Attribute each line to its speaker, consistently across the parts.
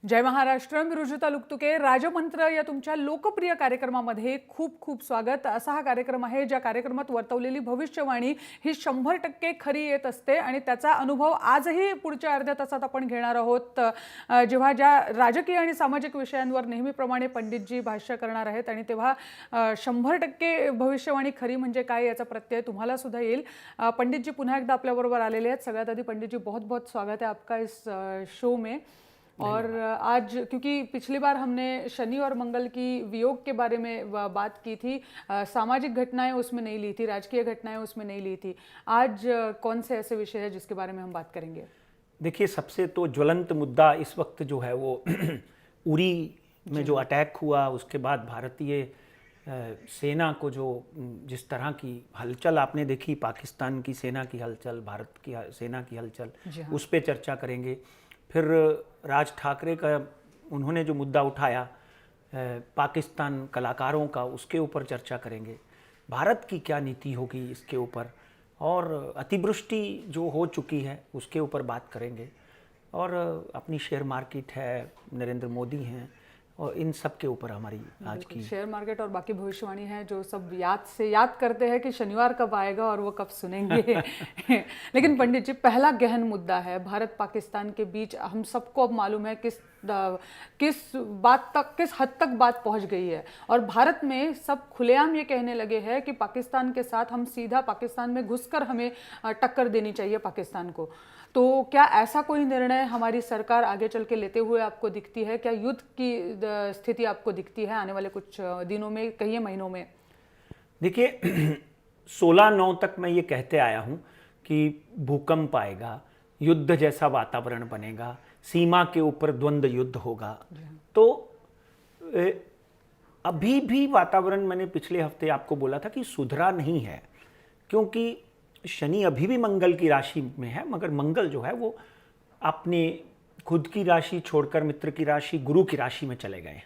Speaker 1: जय महाराष्ट्र. मी रुजुता लुकतुके. राजमंत्र या तुमच्या लोकप्रिय कार्यक्रमामध्ये खूप खूप स्वागत. असा हा कार्यक्रम आहे ज्या कार्यक्रमात वर्तवलेली भविष्यवाणी ही 100% खरी येत असते आणि त्याचा अनुभव आजही पुढच्या अर्ध्या तासात आपण घेणार आहोत. जेव्हा ज्या राजकीय आणि सामाजिक विषयांवर नेहमीप्रमाणे पंडितजी भाष्य करणार आहेत आणि तेव्हा 100% भविष्यवाणी खरी म्हणजे काय याचा प्रत्यय तुम्हाला सुद्धा येईल. पंडितजी पुन्हा एकदा आपल्याबरोबर आलेले आहेत. सगळ्यात आधी पंडितजी बहुत बहुत स्वागत है आपका इस शो में. और आज क्योंकि पिछली बार हमने शनि और मंगल की वियोग के बारे में बात की थी, सामाजिक घटनाएं उसमें नहीं ली थी, राजकीय घटनाएं उसमें नहीं ली थी. आज कौन से ऐसे विषय है जिसके बारे में हम बात करेंगे?
Speaker 2: देखिए, सबसे तो ज्वलंत मुद्दा इस वक्त जो है वो उरी में जो अटैक हुआ उसके बाद भारतीय सेना को जो जिस तरह की हलचल आपने देखी, पाकिस्तान की सेना की हलचल, भारत की सेना की हलचल, उस पर चर्चा करेंगे. फिर राज ठाकरे का उन्होंने जो मुद्दा उठाया पाकिस्तान कलाकारों का, उसके ऊपर चर्चा करेंगे. भारत की क्या नीति होगी इसके ऊपर, और अतिवृष्टि जो हो चुकी है उसके ऊपर बात करेंगे. और अपनी शेयर मार्केट है, नरेंद्र मोदी हैं, और इन सब के ऊपर हमारी आज की
Speaker 1: शेयर मार्केट और बाकी भविष्यवाणी है जो सब याद करते हैं कि शनिवार कब आएगा और वो कब सुनेंगे. लेकिन पंडित जी, पहला गहन मुद्दा है भारत पाकिस्तान के बीच. हम सबको अब मालूम है किस हद तक बात पहुंच गई है, और भारत में सब खुलेआम ये कहने लगे हैं कि पाकिस्तान के साथ हम सीधा पाकिस्तान में घुसकर हमें टक्कर देनी चाहिए पाकिस्तान को. तो क्या ऐसा कोई निर्णय हमारी सरकार आगे चल के लेते हुए आपको दिखती है? क्या युद्ध की स्थिति आपको दिखती है आने वाले कुछ दिनों में, कई महीनों में?
Speaker 2: देखिए, 16/9 तक मैं ये कहते आया हूँ कि भूकंप आएगा, युद्ध जैसा वातावरण बनेगा, सीमा के ऊपर द्वंद्व युद्ध होगा. तो अभी भी वातावरण, मैंने पिछले हफ्ते आपको बोला था कि सुधरा नहीं है, क्योंकि शनि अभी भी मंगल की राशि में है, मगर मंगल जो है वो अपने खुद की राशि छोड़कर मित्र की राशि, गुरु की राशि में चले गए हैं.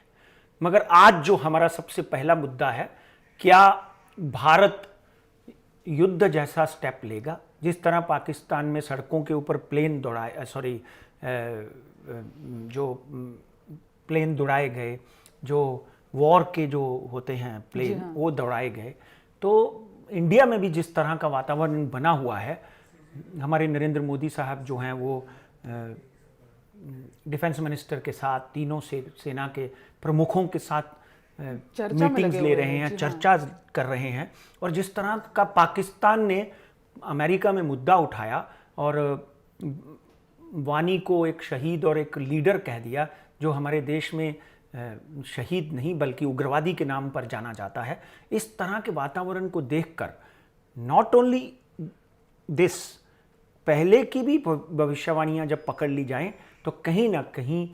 Speaker 2: मगर आज जो हमारा सबसे पहला मुद्दा है, क्या भारत युद्ध जैसा स्टेप लेगा? जिस तरह पाकिस्तान में सड़कों के ऊपर प्लेन दौड़ाए गए, जो वॉर के जो होते हैं प्लेन, वो दौड़ाए गए, तो इंडिया में भी जिस तरह का वातावरण बना हुआ है, हमारे नरेंद्र मोदी साहब जो हैं वो डिफेंस मिनिस्टर के साथ, तीनों सेना के प्रमुखों के साथ मीटिंग्स ले रहे हैं, चर्चा कर रहे हैं. और जिस तरह का पाकिस्तान ने अमेरिका में मुद्दा उठाया और वानी को एक शहीद और एक लीडर कह दिया, जो हमारे देश में शहीद नहीं बल्कि उग्रवादी के नाम पर जाना जाता है. इस तरह के वातावरण को देखकर नॉट ओनली दिस, पहले की भी भविष्यवाणियां जब पकड़ ली जाएं तो कहीं ना कहीं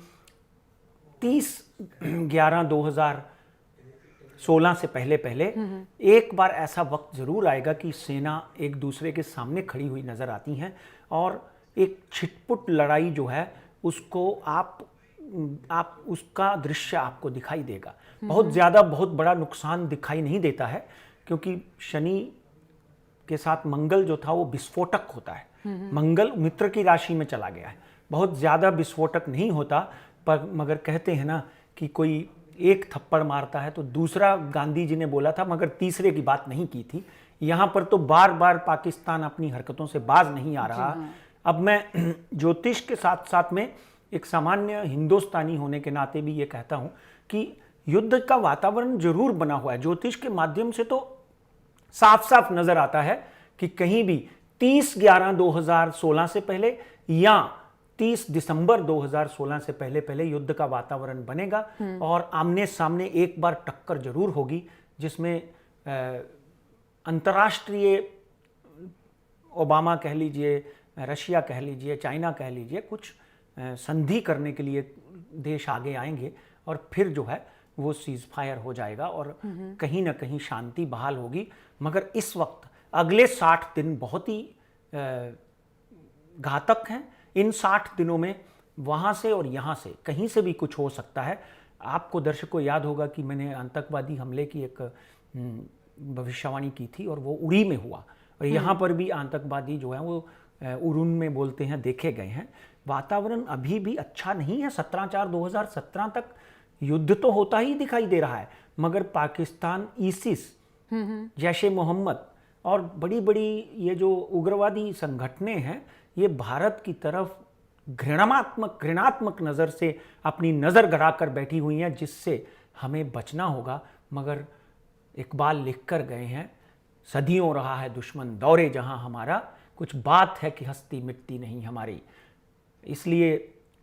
Speaker 2: 30/11/2016 से पहले एक बार ऐसा वक्त जरूर आएगा कि सेना एक दूसरे के सामने खड़ी हुई नजर आती हैं, और एक छिटपुट लड़ाई जो है उसको आप उसका दृश्य आपको दिखाई देगा. बहुत ज़्यादा, बहुत बड़ा नुकसान दिखाई नहीं देता है, क्योंकि शनि के साथ मंगल जो था वो विस्फोटक होता है. मंगल मित्र की राशि में चला गया है, बहुत ज़्यादा विस्फोटक नहीं होता. पर मगर कहते हैं ना कि कोई एक थप्पड़ मारता है तो दूसरा, गांधी जी ने बोला था, मगर तीसरे की बात नहीं की थी. यहाँ पर तो बार बार पाकिस्तान अपनी हरकतों से बाज नहीं आ रहा. अब मैं ज्योतिष के साथ साथ में एक सामान्य हिंदुस्तानी होने के नाते भी ये कहता हूं कि युद्ध का वातावरण जरूर बना हुआ है. ज्योतिष के माध्यम से तो साफ साफ नजर आता है कि कहीं भी 30/11/2016 से पहले या 30 दिसंबर 2016 से पहले युद्ध का वातावरण बनेगा, और आमने सामने एक बार टक्कर जरूर होगी, जिसमें अंतर्राष्ट्रीय, ओबामा कह लीजिए, रशिया कह लीजिए, चाइना कह लीजिए, कुछ संधि करने के लिए देश आगे आएंगे, और फिर जो है वो सीज फायर हो जाएगा और कहीं ना कहीं शांति बहाल होगी. मगर इस वक्त अगले 60 दिन बहुत ही घातक हैं. इन 60 दिनों में वहाँ से और यहाँ से कहीं से भी कुछ हो सकता है. आपको दर्शकों याद होगा कि मैंने आतंकवादी हमले की एक भविष्यवाणी की थी, और वो उरी में हुआ, और यहाँ पर भी आतंकवादी जो है वो उरुन में बोलते हैं देखे गए हैं. वातावरण अभी भी अच्छा नहीं है। 17/4/2017 तक युद्ध तो होता ही दिखाई दे रहा है, मगर पाकिस्तान, ISIS, जैश-ए मोहम्मद और बड़ी बड़ी ये जो उग्रवादी संगठनें हैं, ये भारत की तरफ घृणात्मक नज़र से अपनी नज़र गड़ाकर बैठी हुई हैं, जिससे हमें बचना होगा। मगर इकबाल लिख कर गए हैं, सदियों रहा है दुश्मन दौरे जहां हमारा, कुछ बात है कि हस्ती मिटती नहीं हमारी। इसलिए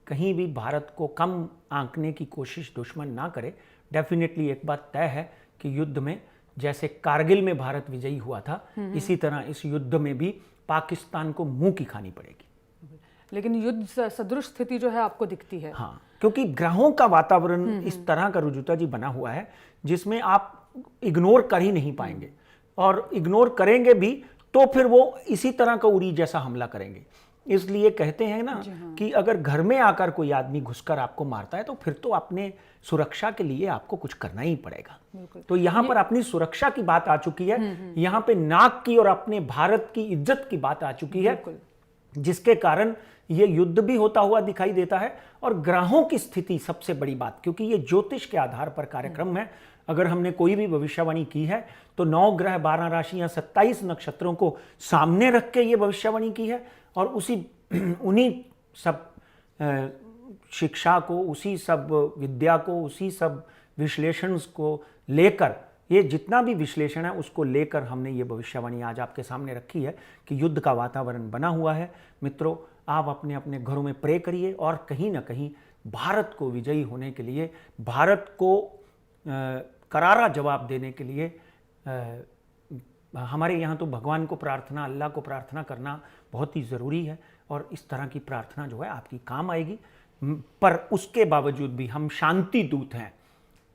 Speaker 2: कहीं भी भारत को कम आंकने की कोशिश दुश्मन ना करे। डेफिनेटली एक बात तय है कि युद्ध में जैसे कारगिल में भारत विजयी हुआ था, इसी तरह इस युद्ध में भी पाकिस्तान को मुंह की खानी पड़ेगी।
Speaker 1: लेकिन युद्ध सदृश स्थिति जो है आपको दिखती है।
Speaker 2: हाँ, क्योंकि ग्रहों का वातावरण इस तरह का रुजुता जी बना हुआ है जिसमें आप इग्नोर कर ही नहीं पाएंगे, और इग्नोर करेंगे भी तो फिर वो इसी तरह का उरी जैसा हमला करेंगे। इसलिए कहते हैं ना कि अगर घर में आकर कोई आदमी घुसकर आपको मारता है तो फिर तो अपने सुरक्षा के लिए आपको कुछ करना ही पड़ेगा। तो यहाँ पर अपनी सुरक्षा की बात आ चुकी है, यहाँ पे नाक की और अपने भारत की इज्जत की बात आ चुकी है, जिसके कारण ये युद्ध भी होता हुआ दिखाई देता है। और ग्रहों की स्थिति सबसे बड़ी बात, क्योंकि ये ज्योतिष के आधार पर कार्यक्रम है। अगर हमने कोई भी भविष्यवाणी की है तो 9 ग्रह, 12 राशियां, 27 नक्षत्रों को सामने रख के ये भविष्यवाणी की है, और उन्हीं सब शिक्षा को, उसी सब विद्या को, उसी सब विश्लेषण को लेकर, ये जितना भी विश्लेषण है उसको लेकर हमने ये भविष्यवाणी आज आपके सामने रखी है कि युद्ध का वातावरण बना हुआ है। मित्रों, आप अपने अपने घरों में प्रे करिए और कहीं ना कहीं भारत को विजयी होने के लिए, भारत को करारा जवाब देने के लिए हमारे यहाँ तो भगवान को प्रार्थना, अल्लाह को प्रार्थना करना बहुत ही ज़रूरी है, और इस तरह की प्रार्थना जो है आपकी काम आएगी। पर उसके बावजूद भी हम शांति दूत हैं।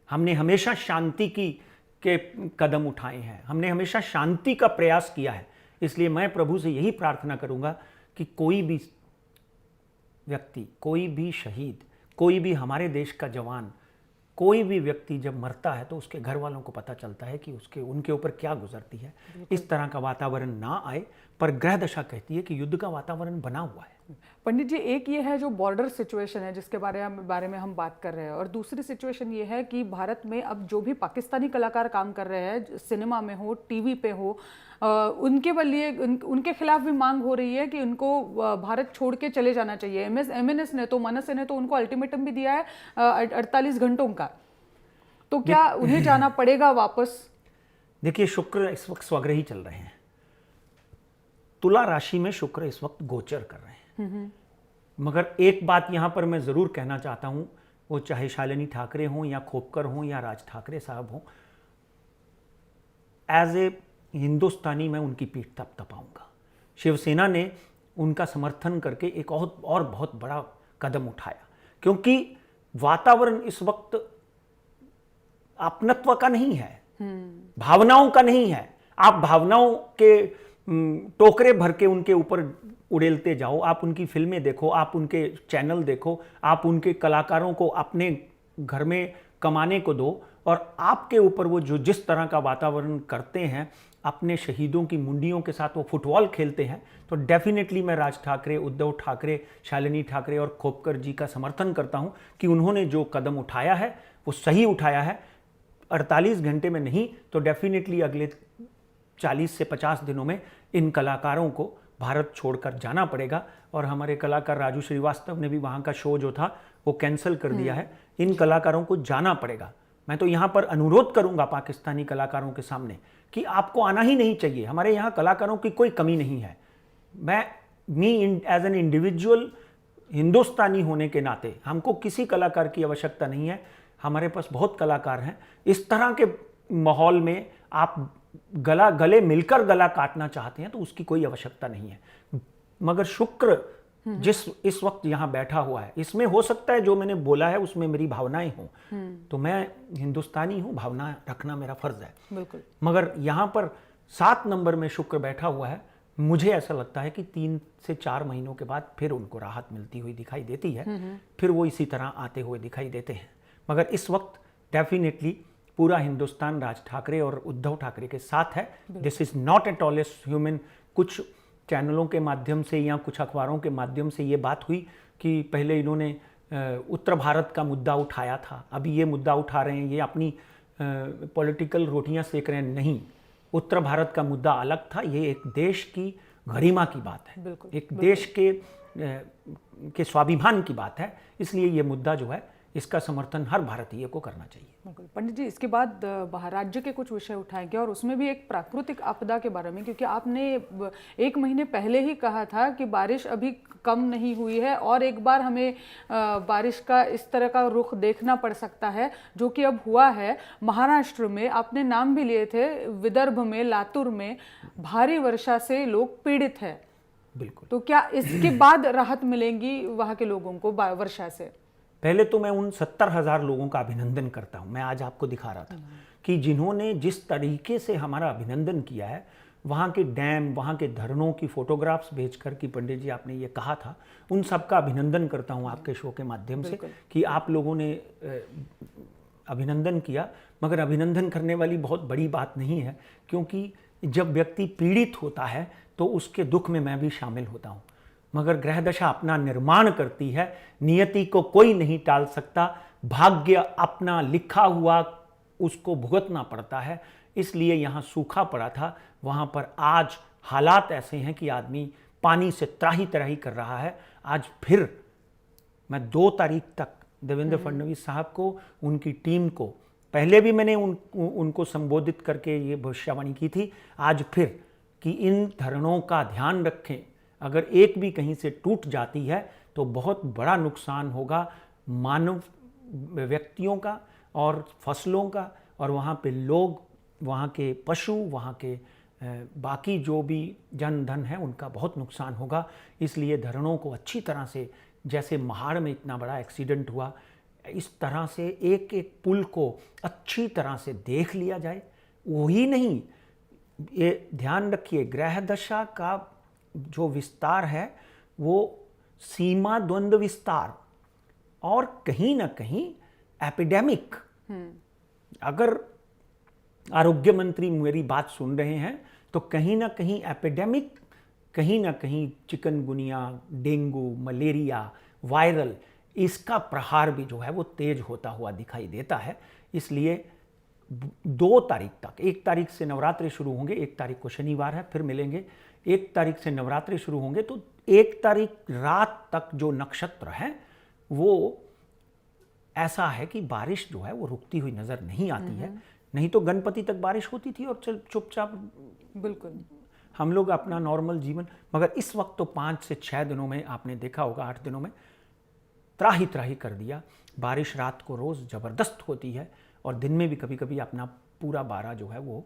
Speaker 2: हमने हमेशा शांति के कदम उठाए हैं, हमने हमेशा शांति का प्रयास किया है। इसलिए मैं प्रभु से यही प्रार्थना करूँगा कि कोई भी व्यक्ति, कोई भी शहीद, कोई भी हमारे देश का जवान, कोई भी व्यक्ति जब मरता है तो उसके घर वालों को पता चलता है कि उनके ऊपर क्या गुजरती है। इस तरह का वातावरण ना आए, पर ग्रह दशा कहती है कि युद्ध का वातावरण बना हुआ है।
Speaker 1: पंडित जी, एक ये है जो बॉर्डर सिचुएशन है जिसके बारे में हम बात कर रहे हैं, और दूसरी सिचुएशन ये है कि भारत में अब जो भी पाकिस्तानी कलाकार काम कर रहे हैं, सिनेमा में हो, टीवी पे हो, उनके लिए उनके खिलाफ भी मांग हो रही है कि उनको भारत छोड़ के चले जाना चाहिए। MNS ने तो, मनसे ने तो उनको अल्टीमेटम भी दिया है 48 घंटों का। तो क्या उन्हें जाना पड़ेगा वापस?
Speaker 2: देखिए, शुक्र इस वक्त स्वग्रही चल रहे हैं। तुला राशि में शुक्र इस वक्त गोचर कर रहे हैं। मगर एक बात यहां पर मैं जरूर कहना चाहता हूं, वो चाहे शालिनी ठाकरे हों या खोपकर हों या राज ठाकरे साहब हों, एज ए हिंदुस्तानी मैं उनकी पीठ थपथपाऊंगा। शिवसेना ने उनका समर्थन करके एक और बहुत बड़ा कदम उठाया, क्योंकि वातावरण इस वक्त अपनत्व का नहीं है, भावनाओं का नहीं है। आप भावनाओं के टोकरे भर के उनके ऊपर उड़ेलते जाओ, आप उनकी फिल्में देखो, आप उनके चैनल देखो, आप उनके कलाकारों को अपने घर में कमाने को दो, और आपके ऊपर वो जो जिस तरह का वातावरण करते हैं, अपने शहीदों की मुंडियों के साथ वो फुटबॉल खेलते हैं, तो डेफिनेटली मैं राज ठाकरे, उद्धव ठाकरे, शालिनी ठाकरे और खोपकर जी का समर्थन करता हूं कि उन्होंने जो कदम उठाया है वो सही उठाया है। 48 घंटे में नहीं तो डेफिनेटली अगले 40 से 50 दिनों में इन कलाकारों को भारत छोड़कर जाना पड़ेगा। और हमारे कलाकार राजू श्रीवास्तव ने भी वहाँ का शो जो था वो कैंसिल कर दिया है। इन कलाकारों को जाना पड़ेगा। मैं तो यहाँ पर अनुरोध करूँगा पाकिस्तानी कलाकारों के सामने कि आपको आना ही नहीं चाहिए। हमारे यहाँ कलाकारों की कोई कमी नहीं है। एज एन इंडिविजुअल हिंदुस्तानी होने के नाते हमको किसी कलाकार की आवश्यकता नहीं है। हमारे पास बहुत कलाकार हैं। इस तरह के माहौल में आप गले मिलकर गला काटना चाहते हैं तो उसकी कोई आवश्यकता नहीं है। मगर शुक्र जिस इस वक्त यहाँ बैठा हुआ है, इसमें हो सकता है जो मैंने बोला है उसमें मेरी भावनाएं हों, तो मैं हिंदुस्तानी हूँ, भावना रखना मेरा फर्ज है।
Speaker 1: बिल्कुल।
Speaker 2: मगर यहाँ पर 7 नंबर में शुक्र बैठा हुआ है। मुझे ऐसा लगता है कि 3 से 4 महीनों के बाद फिर उनको राहत मिलती हुई दिखाई देती है, फिर वो इसी तरह आते हुए दिखाई देते हैं। मगर इस वक्त डेफिनेटली पूरा हिंदुस्तान राज ठाकरे और उद्धव ठाकरे के साथ है। This is not at all S human. कुछ चैनलों के माध्यम से या कुछ अखबारों के माध्यम से ये बात हुई कि पहले इन्होंने उत्तर भारत का मुद्दा उठाया था, अभी ये मुद्दा उठा रहे हैं, ये अपनी पॉलिटिकल रोटियां सेक रहे हैं। नहीं, उत्तर भारत का मुद्दा अलग था, ये एक देश की गरिमा की बात है, एक देश के स्वाभिमान की बात है। इसलिए ये मुद्दा जो है इसका समर्थन हर भारतीय को करना चाहिए।
Speaker 1: बिल्कुल पंडित जी, इसके बाद बाहर राज्य के कुछ विषय उठाएंगे और उसमें भी एक प्राकृतिक आपदा के बारे में, क्योंकि आपने 1 महीने पहले ही कहा था कि बारिश अभी कम नहीं हुई है और एक बार हमें बारिश का इस तरह का रुख देखना पड़ सकता है, जो कि अब हुआ है। महाराष्ट्र में आपने नाम भी लिए थे, विदर्भ में, लातूर में भारी वर्षा से लोग पीड़ित हैं।
Speaker 2: बिल्कुल।
Speaker 1: तो क्या इसके बाद राहत मिलेंगी वहाँ के लोगों को वर्षा से?
Speaker 2: पहले तो मैं उन 70,000 लोगों का अभिनंदन करता हूं। मैं आज आपको दिखा रहा था कि जिन्होंने जिस तरीके से हमारा अभिनंदन किया है, वहाँ के डैम, वहाँ के धरणों की फोटोग्राफ्स भेजकर कि पंडित जी आपने ये कहा था, उन सबका अभिनंदन करता हूँ आपके शो के माध्यम से कि आप लोगों ने अभिनंदन किया। मगर अभिनंदन करने वाली बहुत बड़ी बात नहीं है, क्योंकि जब व्यक्ति पीड़ित होता है तो उसके दुख में मैं भी शामिल होता हूँ। मगर ग्रह दशा अपना निर्माण करती है, नियति को कोई नहीं टाल सकता, भाग्य अपना लिखा हुआ उसको भुगतना पड़ता है। इसलिए यहाँ सूखा पड़ा था, वहाँ पर आज हालात ऐसे हैं कि आदमी पानी से त्राही त्राही कर रहा है। आज फिर मैं 2 तारीख तक देवेंद्र फडणवीस साहब को, उनकी टीम को, पहले भी मैंने उनको संबोधित करके ये भविष्यवाणी की थी, आज फिर कि इन धरणों का ध्यान रखें। अगर एक भी कहीं से टूट जाती है तो बहुत बड़ा नुकसान होगा मानव व्यक्तियों का और फसलों का, और वहाँ पे लोग, वहाँ के पशु, वहाँ के बाकी जो भी जन धन है उनका बहुत नुकसान होगा। इसलिए धरणों को अच्छी तरह से, जैसे महाड़ में इतना बड़ा एक्सीडेंट हुआ, इस तरह से एक एक पुल को अच्छी तरह से देख लिया जाए। वही नहीं, ये ध्यान रखिए, ग्रह दशा का जो विस्तार है वो सीमा द्वंद्व विस्तार और कहीं ना कहीं एपिडेमिक। अगर आरोग्य मंत्री मेरी बात सुन रहे हैं तो कहीं ना कहीं एपिडेमिक, कहीं ना कहीं चिकनगुनिया, डेंगू, मलेरिया, वायरल, इसका प्रहार भी जो है वो तेज होता हुआ दिखाई देता है। इसलिए 2 तारीख तक, 1 तारीख से नवरात्रि शुरू होंगे, 1 तारीख को शनिवार है, फिर मिलेंगे। 1 तारीख से नवरात्रि शुरू होंगे तो 1 तारीख रात तक जो नक्षत्र है वो ऐसा है कि बारिश जो है वो रुकती हुई नजर नहीं आती है। नहीं तो गणपति तक बारिश होती थी और चुपचाप
Speaker 1: बिल्कुल
Speaker 2: हम लोग अपना नॉर्मल जीवन, मगर इस वक्त तो 5 से 6 दिनों में, आपने देखा होगा 8 दिनों में त्राही त्राही कर दिया। बारिश रात को रोज जबरदस्त होती है और दिन में भी कभी कभी अपना पूरा 12 जो है वो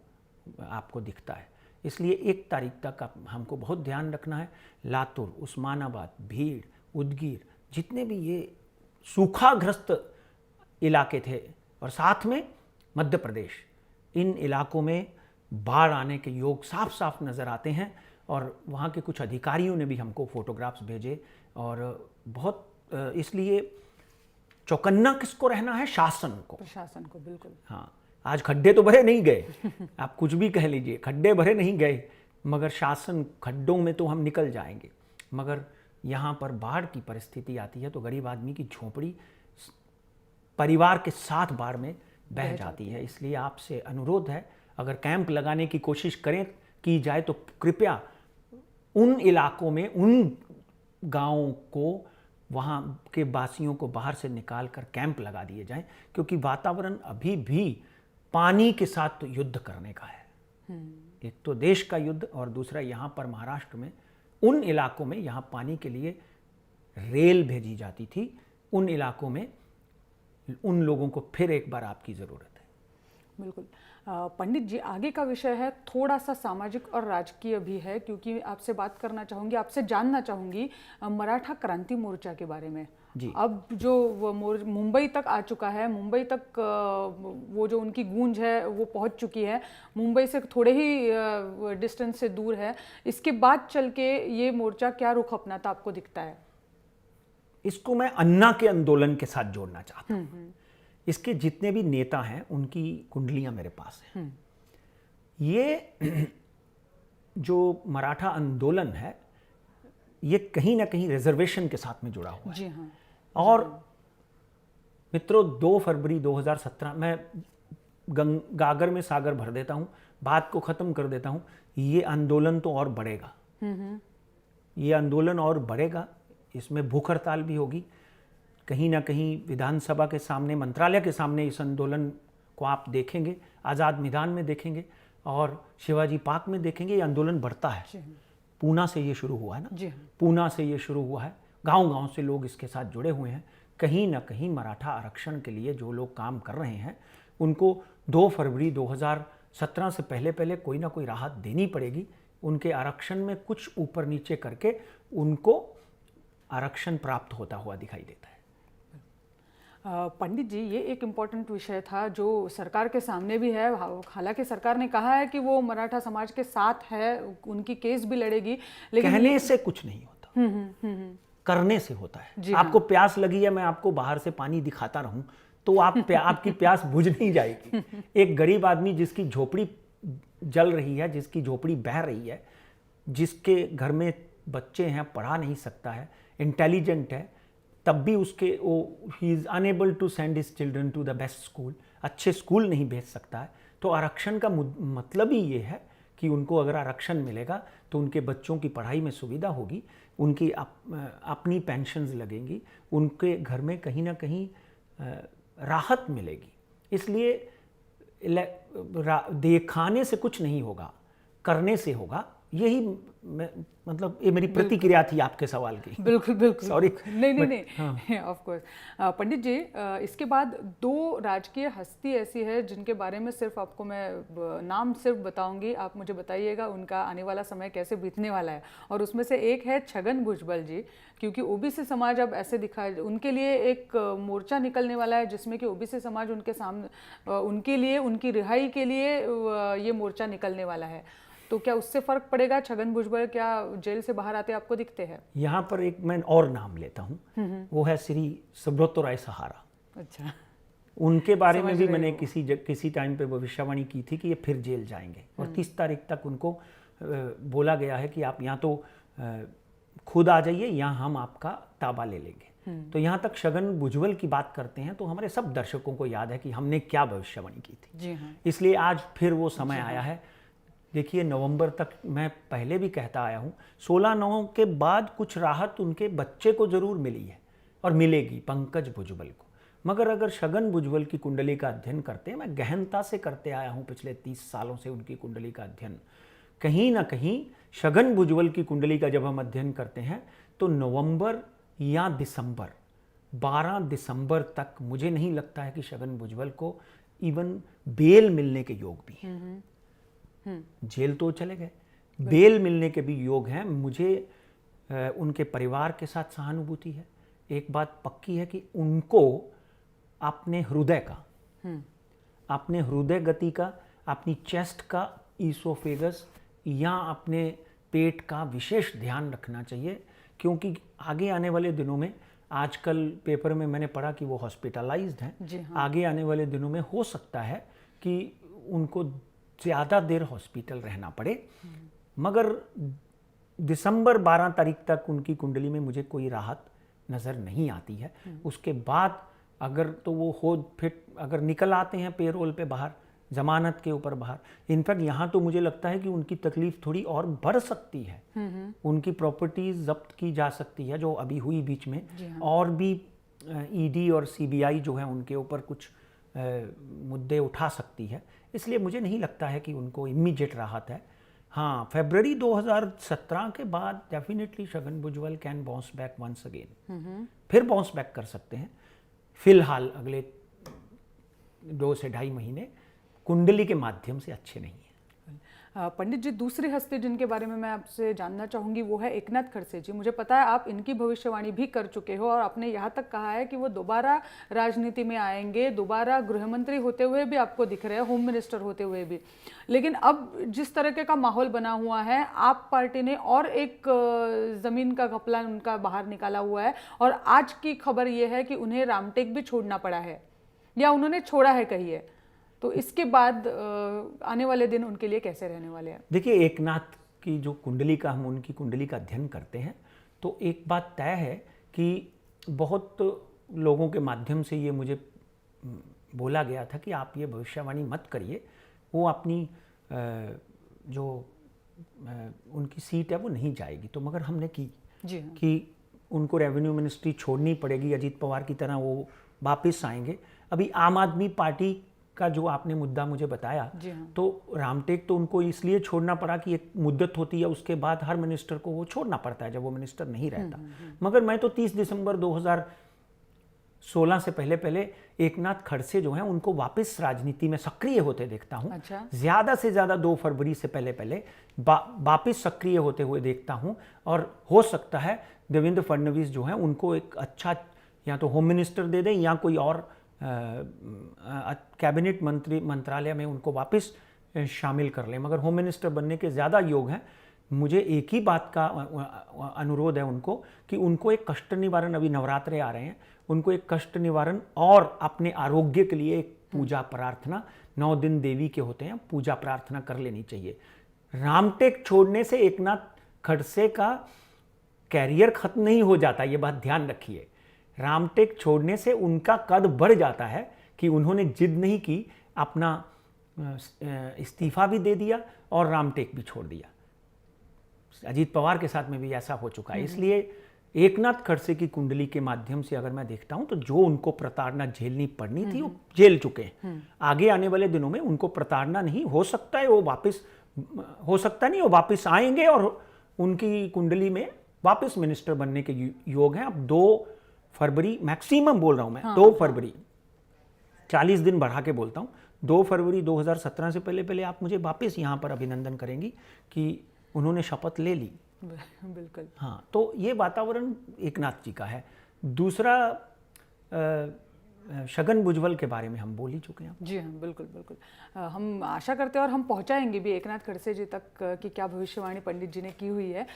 Speaker 2: आपको दिखता है। इसलिए 1 तारीख तक हमको बहुत ध्यान रखना है। लातूर, उस्मानाबाद, भीड़, उदगीर, जितने भी ये सूखाग्रस्त इलाके थे, और साथ में मध्य प्रदेश, इन इलाकों में बाढ़ आने के योग साफ साफ नज़र आते हैं। और वहाँ के कुछ अधिकारियों ने भी हमको फोटोग्राफ्स भेजे, और बहुत इसलिए चौकन्ना किसको रहना है? शासन को,
Speaker 1: प्रशासन को। बिल्कुल।
Speaker 2: हाँ, आज खड्डे तो भरे नहीं गए, आप कुछ भी कह लीजिए, खड्डे भरे नहीं गए, मगर शासन, खड्डों में तो हम निकल जाएंगे। मगर यहाँ पर बाढ़ की परिस्थिति आती है तो गरीब आदमी की झोपड़ी परिवार के साथ बाढ़ में बह जाती है। इसलिए आपसे अनुरोध है, अगर कैंप लगाने की कोशिश की जाए तो कृपया उन इलाकों में, उन गांवों को, वहाँ के वासियों को बाहर से निकाल कर कैंप लगा दिए जाएं, क्योंकि वातावरण अभी भी पानी के साथ तो युद्ध करने का है। एक तो देश का युद्ध, और दूसरा यहाँ पर महाराष्ट्र में उन इलाकों में, यहाँ पानी के लिए रेल भेजी जाती थी, उन इलाकों में उन लोगों को फिर एक बार आपकी ज़रूरत है।
Speaker 1: बिल्कुल। पंडित जी, आगे का विषय है थोड़ा सा सामाजिक और राजकीय भी है, क्योंकि आपसे बात करना चाहूँगी, आपसे जानना चाहूँगी मराठा क्रांति मोर्चा के बारे में
Speaker 2: जी।
Speaker 1: अब जो वो मुंबई तक आ चुका है, मुंबई तक वो जो उनकी गूंज है वो पहुंच चुकी है, मुंबई से थोड़े ही डिस्टेंस से दूर है। इसके बाद चल के ये मोर्चा क्या रुख अपनाता आपको दिखता है?
Speaker 2: इसको मैं अन्ना के आंदोलन के साथ जोड़ना चाहता हूँ। इसके जितने भी नेता हैं उनकी कुंडलियां मेरे पास हैं। ये जो मराठा आंदोलन है, ये कहीं ना कहीं रिजर्वेशन के साथ में जुड़ा हुआ है।
Speaker 1: जी हाँ।
Speaker 2: और मित्रों, 2 फरवरी 2017, मैं गागर में सागर भर देता हूं, बात को खत्म कर देता हूं, ये आंदोलन तो और बढ़ेगा। ये आंदोलन और बढ़ेगा, इसमें भूख हड़ताल भी होगी। कहीं ना कहीं विधानसभा के सामने, मंत्रालय के सामने इस आंदोलन को आप देखेंगे, आज़ाद मैदान में देखेंगे और शिवाजी पार्क में देखेंगे। ये आंदोलन बढ़ता है। पूना से ये शुरू हुआ है ना,
Speaker 1: जी हाँ।
Speaker 2: पूना से ये शुरू हुआ है। गांव-गांव से लोग इसके साथ जुड़े हुए हैं। कहीं ना कहीं मराठा आरक्षण के लिए जो लोग काम कर रहे हैं, उनको 2 फरवरी 2017 से पहले कोई ना कोई राहत देनी पड़ेगी। उनके आरक्षण में कुछ ऊपर नीचे करके उनको आरक्षण प्राप्त होता हुआ दिखाई देता है।
Speaker 1: पंडित जी, ये एक इम्पॉर्टेंट विषय था जो सरकार के सामने भी है। हालांकि सरकार ने कहा है कि वो मराठा समाज के साथ है, उनकी केस भी लड़ेगी, लेकिन
Speaker 2: कहने से कुछ नहीं होता, करने से होता है। आपको प्यास लगी है, मैं आपको बाहर से पानी दिखाता रहूं तो आपकी प्यास बुझ नहीं जाएगी। एक गरीब आदमी जिसकी झोपड़ी जल रही है, जिसकी झोपड़ी बह रही है, जिसके घर में बच्चे हैं, पढ़ा नहीं सकता है, इंटेलिजेंट है, तब भी he is unable to send his children to the best school, अच्छे स्कूल नहीं भेज सकता है। तो आरक्षण का मतलब ही ये है कि उनको अगर आरक्षण मिलेगा तो उनके बच्चों की पढ़ाई में सुविधा होगी, उनकी अपनी पेंशन्स लगेंगी, उनके घर में कहीं ना कहीं राहत मिलेगी। इसलिए दिखाने से कुछ नहीं होगा, करने से होगा। यही मतलब ये मेरी प्रतिक्रिया थी आपके सवाल की।
Speaker 1: बिल्कुल बिल्कुल।
Speaker 2: सॉरी।
Speaker 1: नहीं, ऑफ कोर्स। पंडित जी, इसके बाद 2 राजकीय हस्ती ऐसी है जिनके बारे में सिर्फ आपको मैं नाम सिर्फ बताऊंगी, आप मुझे बताइएगा उनका आने वाला समय कैसे बीतने वाला है। और उसमें से एक है छगन भुजबल जी, क्योंकि ओबीसी समाज अब ऐसे दिखा, उनके लिए एक मोर्चा निकलने वाला है जिसमें कि ओबीसी समाज उनके सामने, उनके लिए, उनकी रिहाई के लिए ये मोर्चा निकलने वाला है। तो क्या उससे फर्क पड़ेगा? छगन भुजबल क्या जेल से बाहर आते आपको दिखते हैं?
Speaker 2: यहाँ पर एक मैं और नाम लेता हूँ, वो है श्री सुब्रतो राय सहारा।
Speaker 1: अच्छा।
Speaker 2: उनके बारे में भी मैंने किसी टाइम पे भविष्यवाणी की थी कि ये फिर जेल जाएंगे, और 30 तारीख तक उनको बोला गया है कि आप यहाँ तो खुद आ जाइए या हम आपका ताबा ले लेंगे। तो यहाँ तक छगन भुजबल की बात करते हैं तो हमारे सब दर्शकों को याद है कि हमने क्या भविष्यवाणी की थी।
Speaker 1: जी हाँ।
Speaker 2: इसलिए आज फिर वो समय आया है। देखिए, नवंबर तक मैं पहले भी कहता आया हूँ, 16/9 के बाद कुछ राहत उनके बच्चे को जरूर मिली है और मिलेगी, पंकज भुजबल को। मगर अगर छगन भुजबल की कुंडली का अध्ययन करते हैं, मैं गहनता से करते आया हूँ पिछले 30 सालों से उनकी कुंडली का अध्ययन, कहीं ना कहीं छगन भुजबल की कुंडली का जब हम अध्ययन करते हैं तो नवंबर या दिसंबर, 12 दिसंबर तक मुझे नहीं लगता है कि छगन भुजबल को इवन बेल मिलने के योग भी हैं। जेल तो चले गए, बेल मिलने के भी योग हैं। मुझे उनके परिवार के साथ सहानुभूति है। एक बात पक्की है कि उनको अपने हृदय का, अपने हृदय गति का, अपनी चेस्ट का, ईसोफेगस या अपने पेट का विशेष ध्यान रखना चाहिए, क्योंकि आगे आने वाले दिनों में, आजकल पेपर में मैंने पढ़ा कि वो हॉस्पिटलाइज्ड हैं। आगे आने वाले दिनों में हो सकता है कि उनको ज़्यादा देर हॉस्पिटल रहना पड़े। मगर दिसंबर 12 तारीख तक उनकी कुंडली में मुझे कोई राहत नज़र नहीं आती है। उसके बाद अगर तो वो हो फिर अगर निकल आते हैं पेरोल पे बाहर, जमानत के ऊपर बाहर, इनफैक्ट यहाँ तो मुझे लगता है कि उनकी तकलीफ थोड़ी और बढ़ सकती है। उनकी प्रॉपर्टीज जब्त की जा सकती है जो अभी हुई बीच में, और भी ईडी और सीबीआई जो है उनके ऊपर कुछ मुद्दे उठा सकती है। इसलिए मुझे नहीं लगता है कि उनको इमीडिएट राहत है। हाँ, फरवरी 2017 के बाद definitely Chhagan Bhujbal can bounce back once again, फिर बाउंस बैक कर सकते हैं। फिलहाल अगले 2 से 2.5 महीने कुंडली के माध्यम से अच्छे नहीं हैं।
Speaker 1: पंडित जी, दूसरी हस्ती जिनके बारे में मैं आपसे जानना चाहूँगी वो है एकनाथ खड़से जी। मुझे पता है आप इनकी भविष्यवाणी भी कर चुके हो और आपने यहाँ तक कहा है कि वो दोबारा राजनीति में आएंगे, दोबारा गृहमंत्री होते हुए भी आपको दिख रहे हैं, होम मिनिस्टर होते हुए भी। लेकिन अब जिस तरीके का माहौल बना हुआ है, आप पार्टी ने और एक ज़मीन का घपला उनका बाहर निकाला हुआ है, और आज की खबर ये है कि उन्हें रामटेक भी छोड़ना पड़ा है, या उन्होंने छोड़ा है कहिए। तो इसके बाद आने वाले दिन उनके लिए कैसे रहने वाले हैं?
Speaker 2: देखिए, एकनाथ की जो कुंडली का, हम उनकी कुंडली का अध्ययन करते हैं तो एक बात तय है कि बहुत लोगों के माध्यम से ये मुझे बोला गया था कि आप ये भविष्यवाणी मत करिए, वो अपनी जो उनकी सीट है वो नहीं जाएगी। तो मगर हमने की
Speaker 1: जी हाँ।
Speaker 2: कि उनको रेवेन्यू मिनिस्ट्री छोड़नी पड़ेगी, अजीत पवार की तरह वो वापस आएंगे। अभी आम आदमी पार्टी का जो आपने मुद्दा मुझे बताया,
Speaker 1: जी हाँ।
Speaker 2: तो रामटेक तो उनको इसलिए छोड़ना पड़ा कि एक मुद्दत होती है, उसके बाद हर मिनिस्टर को वो छोड़ना पड़ता है जब वो मिनिस्टर नहीं रहता। मगर मैं तो 30 दिसंबर 2016 से पहले एकनाथ खड़से जो हैं उनको वापस राजनीति में सक्रिय होते देखता हूं।
Speaker 1: अच्छा।
Speaker 2: ज्यादा से ज्यादा 2 फरवरी से पहले वापस सक्रिय होते हुए देखता हूं। और हो सकता है देवेंद्र फडणवीस जो है उनको एक अच्छा या तो होम मिनिस्टर दे दें या कोई और कैबिनेट मंत्रालय में उनको वापस शामिल कर लें। मगर होम मिनिस्टर बनने के ज़्यादा योग हैं। मुझे एक ही बात का अनुरोध है उनको कि उनको एक कष्ट निवारण, अभी नवरात्रे आ रहे हैं, उनको एक कष्ट निवारण और अपने आरोग्य के लिए एक पूजा प्रार्थना, 9 दिन देवी के होते हैं, पूजा प्रार्थना कर लेनी चाहिए। रामटेक छोड़ने से एकनाथ खड़से का कैरियर खत्म नहीं हो जाता, ये बात ध्यान रखिए। रामटेक छोड़ने से उनका कद बढ़ जाता है कि उन्होंने जिद नहीं की, अपना इस्तीफा भी दे दिया और रामटेक भी छोड़ दिया। अजीत पवार के साथ में भी ऐसा हो चुका है। इसलिए एकनाथ खड़से की कुंडली के माध्यम से अगर मैं देखता हूं तो जो उनको प्रताड़ना झेलनी पड़नी थी वो झेल चुके हैं। आगे आने वाले दिनों में उनको प्रताड़ना नहीं हो सकता है, वो वापस हो सकता नहीं, वो वापस आएंगे और उनकी कुंडली में वापस मिनिस्टर बनने के योग हैं। अब 2 फरवरी मैक्सिमम बोल रहा हूं मैं, 2 फरवरी, 40 दिन बढ़ा के बोलता हूं, 2 फरवरी 2017 से पहले आप मुझे वापस यहां पर अभिनंदन करेंगी कि उन्होंने शपथ ले ली।
Speaker 1: बिल्कुल।
Speaker 2: हाँ, तो ये वातावरण एकनाथ जी का है। दूसरा छगन भुजबल के बारे में हम बोल ही चुके हैं।
Speaker 1: जी हाँ, बिल्कुल बिल्कुल। हम आशा करते हैं और हम पहुंचाएंगे भी एकनाथ खड़से जी तक कि क्या भविष्यवाणी पंडित जी ने की हुई है।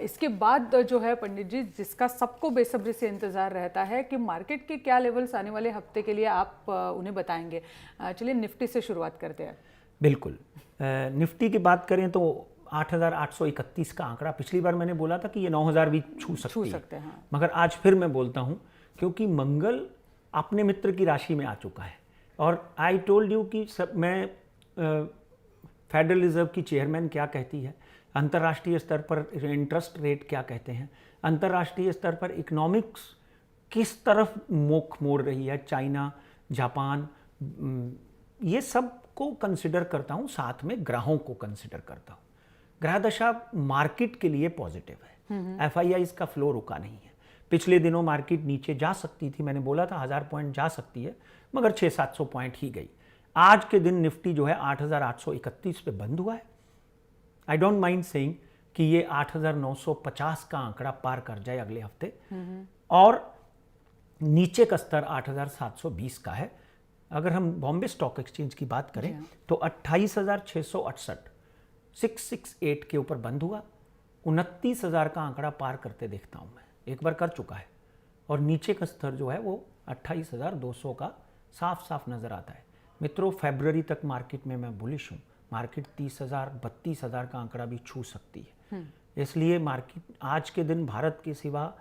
Speaker 1: इसके बाद जो है पंडित जी, जिसका सबको बेसब्री से इंतजार रहता है कि मार्केट के क्या लेवल्स आने वाले हफ्ते के लिए आप उन्हें बताएंगे। चलिए निफ्टी से शुरुआत करते हैं।
Speaker 2: बिल्कुल। निफ्टी की बात करें तो 8,831 का आंकड़ा, पिछली बार मैंने बोला था कि ये 9,000 भी छू सकते हैं।
Speaker 1: हाँ।
Speaker 2: मगर आज फिर मैं बोलता हूं क्योंकि मंगल अपने मित्र की राशि में आ चुका है। और आई टोल्ड यू कि मैं फेडरल रिजर्व की चेयरमैन क्या कहती है, अंतर्राष्ट्रीय स्तर पर इंटरेस्ट रेट क्या कहते हैं, अंतर्राष्ट्रीय स्तर पर इकोनॉमिक्स किस तरफ मुख मोड़ रही है, चाइना, जापान, ये सब को कंसिडर करता हूं, साथ में ग्रहों को कंसिडर करता हूं। ग्रह दशा मार्केट के लिए पॉजिटिव है। एफआईआईज का फ्लो रुका नहीं है। पिछले दिनों मार्केट नीचे जा सकती थी, मैंने बोला था 1000 पॉइंट जा सकती है, मगर 600-700 पॉइंट ही गई। आज के दिन निफ्टी जो है 8,831 पे बंद हुआ है। आई डोंट माइंड सेइंग कि ये 8,950 का आंकड़ा पार कर जाए अगले हफ्ते, और नीचे का स्तर 8,720 का है। अगर हम बॉम्बे स्टॉक एक्सचेंज की बात करें तो 28,668 668 के ऊपर बंद हुआ। 29,000 का आंकड़ा पार करते देखता हूं मैं, एक बार कर चुका है। और नीचे का स्तर जो है वो 28,200 का साफ साफ नजर आता है। मित्रों, फरवरी तक मार्केट में मैं बुलिश हूं। मार्केट 30,000 32,000 का आंकड़ा भी छू सकती है। इसलिए मार्केट आज के दिन भारत के सिवा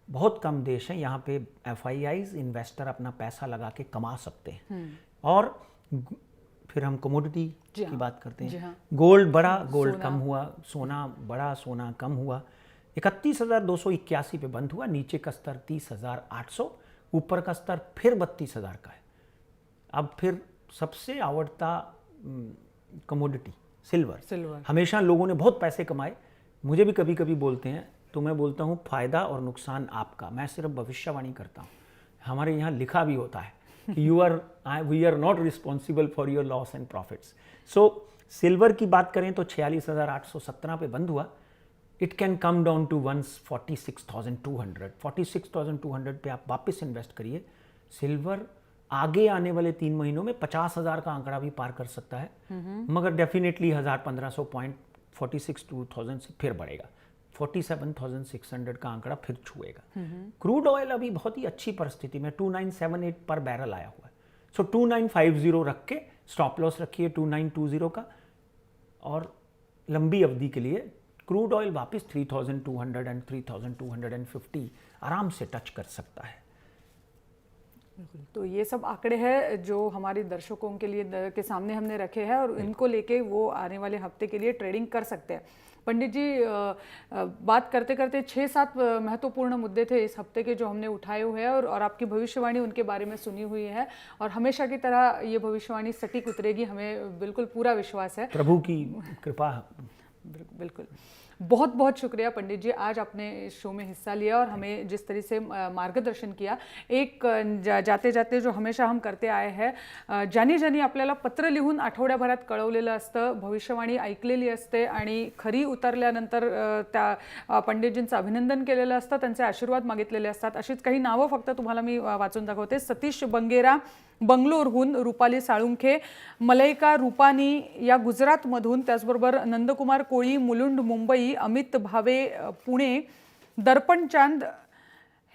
Speaker 2: बहुत कम देश हैं यहाँ पे एफआईआईज इन्वेस्टर अपना पैसा लगा के कमा सकते हैं। और फिर हम कमोडिटी की बात करते हैं। गोल्ड बढ़ा, गोल्ड कम हुआ, सोना बढ़ा, सोना कम हुआ। 31,281 पे बंद हुआ। नीचे का स्तर 30,800, ऊपर का स्तर फिर 32,000 का है। अब फिर सबसे आवड़ता कमोडिटी सिल्वर। हमेशा लोगों ने बहुत पैसे कमाए, मुझे भी कभी कभी बोलते हैं, तो मैं बोलता हूँ फायदा और नुकसान आपका, मैं सिर्फ भविष्यवाणी करता हूँ। हमारे यहाँ लिखा भी होता है कि we are not responsible for your loss and profits. So silver की बात करें तो 46,817 पे बंद हुआ। It can come down to 46,200। 46,200 पे आप वापस इन्वेस्ट करिए। सिल्वर आगे आने वाले 3 महीनों में 50,000 का आंकड़ा भी पार कर सकता है, मगर डेफिनेटली 1,000-1,500 पॉइंट 46,200 से फिर बढ़ेगा। 47,600 का आंकड़ा फिर छुएगा। क्रूड ऑयल अभी बहुत ही अच्छी परिस्थिति में 2978 पर बैरल आया हुआ है। सो 2950 रख के स्टॉप लॉस रखिए 2920 का, और लंबी अवधि के लिए क्रूड ऑयल वापस 3200 एंड 3250 आराम से टच कर सकता है।
Speaker 1: तो ये सब आंकड़े हैं जो हमारे दर्शकों के लिए के सामने हमने रखे हैं और इनको लेके वो आने वाले हफ्ते के लिए ट्रेडिंग कर सकते हैं। पंडित जी, बात करते करते 6-7 महत्वपूर्ण मुद्दे थे इस हफ्ते के जो हमने उठाए हुए हैं और आपकी भविष्यवाणी उनके बारे में सुनी हुई है और हमेशा की तरह ये भविष्यवाणी सटीक उतरेगी, हमें बिल्कुल पूरा विश्वास है।
Speaker 2: प्रभु की कृपा।
Speaker 1: बिल्कुल। बहुत बहुत शुक्रिया पंडित जी, आज आपने इस शो में हिस्सा लिया और हमें जिस तरह से मार्गदर्शन किया। एक जाते जाते जो हमेशा हम करते आए हैं, ज्यांनी ज्यांनी आपल्याला पत्र लिहून आठवड्याभरात कळवलेलं असतं, भविष्यवाणी ऐकलेली असते आणि खरी उतरल्यानंतर त्या पंडितजींचं अभिनंदन केलेलं असतं, त्यांचे आशीर्वाद मागितलेले असतात। अशीच काही नावं फक्त तुम्हाला मी वाचून दाखवते। सतीश बंगेरा बंगलोरहून, रुपाली साळुंखे, मलैका रुपानी या गुजरातमधून, त्याचबरोबर नंदकुमार कोळी मुलुंड मुंबई, अमित भावे पुणे, दर्पण चांद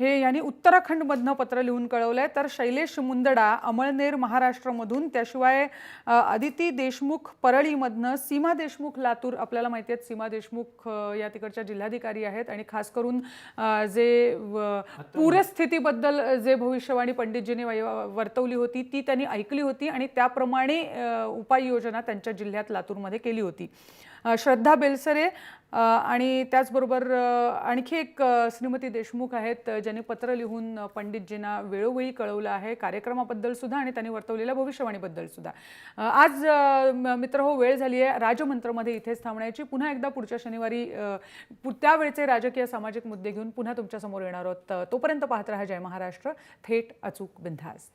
Speaker 1: हे यांनी उत्तराखंडमधनं पत्र लिहून कळवलंय। तर शैलेश मुंदडा अमळनेर महाराष्ट्रामधून, त्याशिवाय अदिती देशमुख परळीमधनं, सीमा देशमुख लातूर, आपल्याला माहिती आहे सीमा देशमुख या तिकडच्या जिल्हाधिकारी आहेत आणि खास करून जे पूरस्थितीबद्दल जे भविष्यवाणी पंडितजींनी वर्तवली होती ती त्यांनी ऐकली होती आणि त्याप्रमाणे उपाययोजना त्यांच्या जिल्ह्यात लातूरमध्ये केली होती। श्रद्धा बेलसरे आणि त्याचबरोबर आणखी एक श्रीमती देशमुख आहेत ज्यांनी पत्र लिहून पंडितजींना वेळोवेळी कळवलं आहे, कार्यक्रमाबद्दल सुद्धा आणि त्यांनी वर्तवलेल्या भविष्यवाणीबद्दल सुद्धा। आज मित्र हो, वेळ झाली आहे राजमंत्रमध्ये इथेच थांबण्याची। पुन्हा एकदा पुढच्या शनिवारी त्यावेळचे राजकीय सामाजिक मुद्दे घेऊन पुन्हा तुमच्या समोर येणार आहोत। तोपर्यंत पाहत रहा जय महाराष्ट्र, थेट अचूक बिनधास्त।